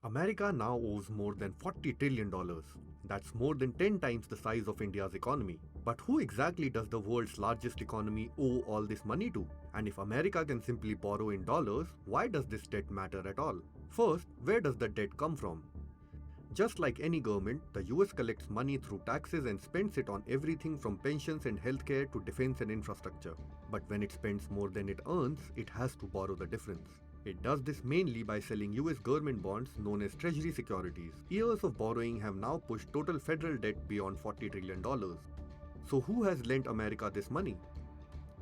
America now owes more than $40 trillion. That's more than 10 times the size of India's economy. But who exactly does the world's largest economy owe all this money to? And if America can simply borrow in dollars, why does this debt matter at all? First, where does the debt come from? Just like any government, the US collects money through taxes and spends it on everything from pensions and healthcare to defense and infrastructure. But when it spends more than it earns, it has to borrow the difference. It does this mainly by selling US government bonds known as Treasury securities. Years of borrowing have now pushed total federal debt beyond $40 trillion. So who has lent America this money?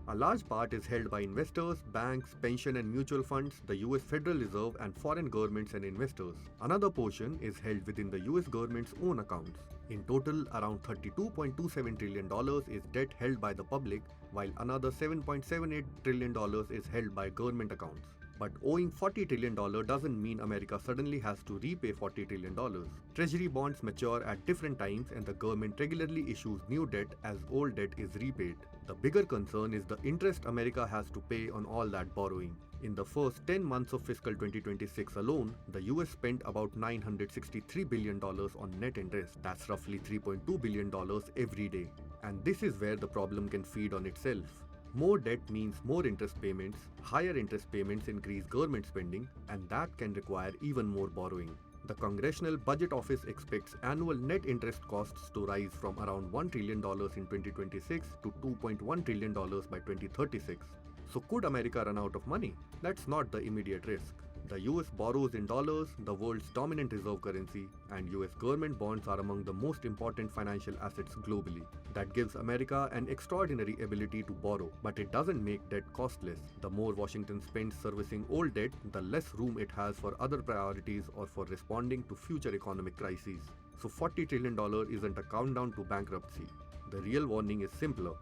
A large part is held by investors, banks, pension and mutual funds, the US Federal Reserve and foreign governments and investors. Another portion is held within the US government's own accounts. In total, around $32.27 trillion is debt held by the public, while another $7.78 trillion is held by government accounts. But owing $40 trillion doesn't mean America suddenly has to repay $40 trillion. Treasury bonds mature at different times and the government regularly issues new debt as old debt is repaid. The bigger concern is the interest America has to pay on all that borrowing. In the first 10 months of fiscal 2026 alone, the US spent about $963 billion on net interest. That's roughly $3.2 billion every day. And this is where the problem can feed on itself. More debt means more interest payments, higher interest payments increase government spending, and that can require even more borrowing. The Congressional Budget Office expects annual net interest costs to rise from around $1 trillion in 2026 to $2.1 trillion by 2036. So could America run out of money? That's not the immediate risk. The US borrows in dollars, the world's dominant reserve currency, and US government bonds are among the most important financial assets globally. That gives America an extraordinary ability to borrow, but it doesn't make debt costless. The more Washington spends servicing old debt, the less room it has for other priorities or for responding to future economic crises. So $40 trillion isn't a countdown to bankruptcy. The real warning is simpler.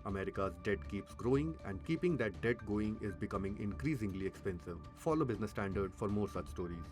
America's debt keeps growing, and keeping that debt going is becoming increasingly expensive. Follow Business Standard for more such stories.